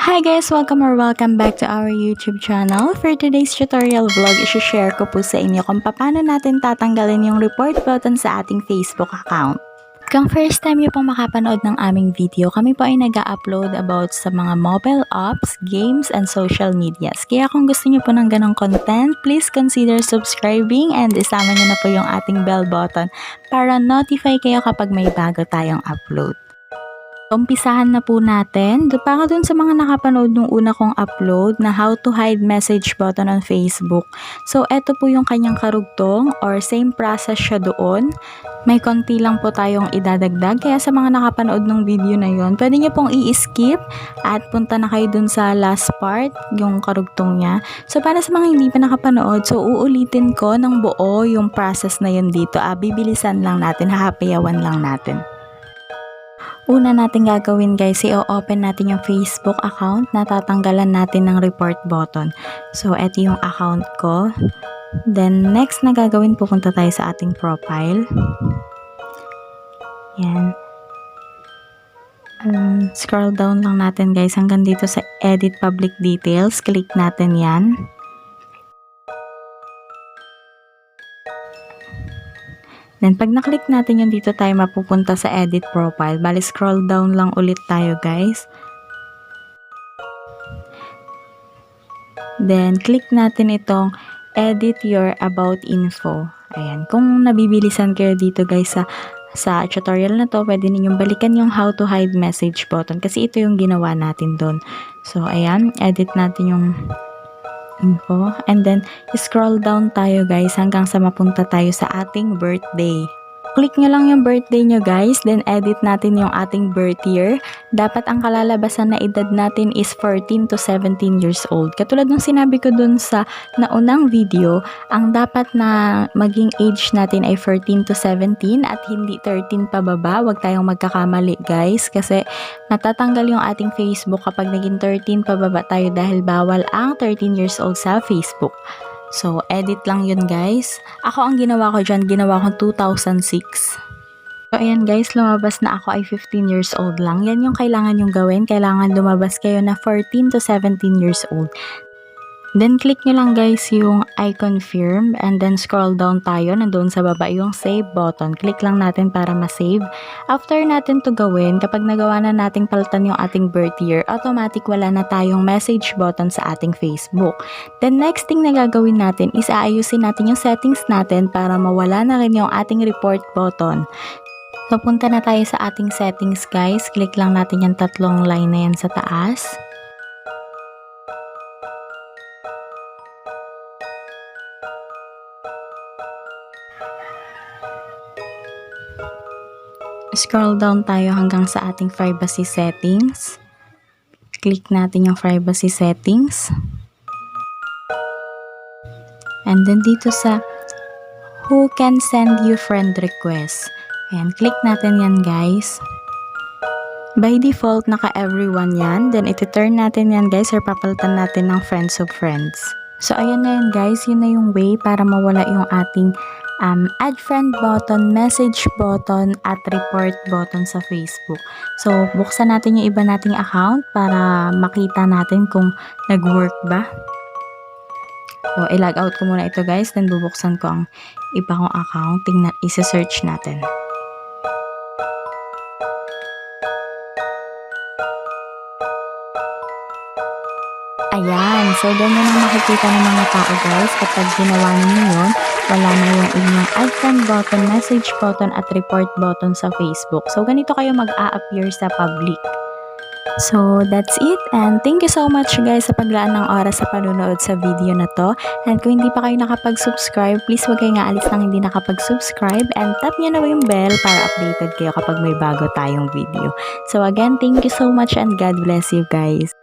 Hi guys! Welcome back to our YouTube channel. For today's tutorial vlog, isi-share ko po sa inyo kung paano natin tatanggalin yung report button sa ating Facebook account. Kung first time nyo pong makapanood ng aming video, kami po ay nag-upload about sa mga mobile apps, games, and social medias. Kaya kung gusto nyo po ng ganong content, please consider subscribing and isama nyo na po yung ating bell button para notify kayo kapag may bago tayong upload. Umpisahan na po natin. Para dun sa mga nakapanood nung una kong upload na how to hide message button on Facebook. So, eto po yung kanyang karugtong or same process siya doon. May konti lang po tayong idadagdag. Kaya sa mga nakapanood nung video na yon, pwede nyo pong i-skip at punta na kayo dun sa last part, yung karugtong niya. So, para sa mga hindi pa nakapanood, so uulitin ko ng buo yung process na yun dito. Bibilisan lang natin, hahapayawan lang natin. Una natin gagawin guys, i-open natin yung Facebook account na tatanggalan natin ng report button. So, eto yung account ko. Then, next na gagawin, pupunta tayo sa ating profile. Yan. Scroll down lang natin guys hanggang dito sa Edit Public Details. Click natin yan. Then, pag naklik natin yung dito tayo mapupunta sa edit profile. Bali, scroll down lang ulit tayo, guys. Then, click natin itong edit your about info. Ayan. Kung nabibilisan kayo dito, guys, sa tutorial na to, pwede ninyong balikan yung how to hide message button. Kasi ito yung ginawa natin doon. So, ayan. Edit natin yung info. And then, scroll down tayo guys hanggang sa mapunta tayo sa ating birthday. Click nyo lang yung birthday nyo guys, then edit natin yung ating birth year. Dapat ang kalalabasan na edad natin is 14 to 17 years old. Katulad ng sinabi ko dun sa naunang video, ang dapat na maging age natin ay 14 to 17 at hindi 13 pababa. Huwag tayong magkakamali guys kasi natatanggal yung ating Facebook kapag naging 13 pababa tayo dahil bawal ang 13 years old sa Facebook. So, edit lang yun guys. Ako ang ginawa ko dyan, ginawa ko 2006. So, ayan guys, lumabas na ako ay 15 years old lang. Yan yung kailangan yung gawin. Kailangan lumabas kayo na 14 to 17 years old. Then, click nyo lang guys yung I confirm and then scroll down tayo. Nandoon sa baba yung save button. Click lang natin para ma-save. After natin to gawin, kapag nagawa na nating palitan yung ating birth year, automatic wala na tayong message button sa ating Facebook. Then, next thing na gagawin natin is aayusin natin yung settings natin para mawala na rin yung ating report button. So, punta na tayo sa ating settings guys. Click lang natin yung tatlong line na yan sa taas. Scroll down tayo hanggang sa ating privacy settings. Click natin yung privacy settings. And then dito sa who can send you friend request. Ayan, click natin yan guys. By default, naka-everyone yan. Then, iti-turn natin yan guys or papalitan natin ng friends of friends. So, ayan na yan guys. Yun na yung way para mawala yung ating add friend button, message button, at report button sa Facebook. So, buksan natin yung iba nating account para makita natin kung nag-work ba. So, i-log out ko muna ito guys. Then, bubuksan ko ang iba kong account. Tingnan, isa-search natin. Ayan. So, ganyan ang makikita ng mga tao guys. Kapag ginawa ninyo yun, wala na yung inyong add friend button, message button, at report button sa Facebook. So, ganito kayo mag-a-appear sa public. So, that's it. And thank you so much guys sa paglaan ng oras sa panunood sa video na to. And kung hindi pa kayo nakapag-subscribe, please huwag kayong aalis nang hindi nakapag-subscribe. And tap nyo na yung bell para updated kayo kapag may bago tayong video. So, again, thank you so much and God bless you guys.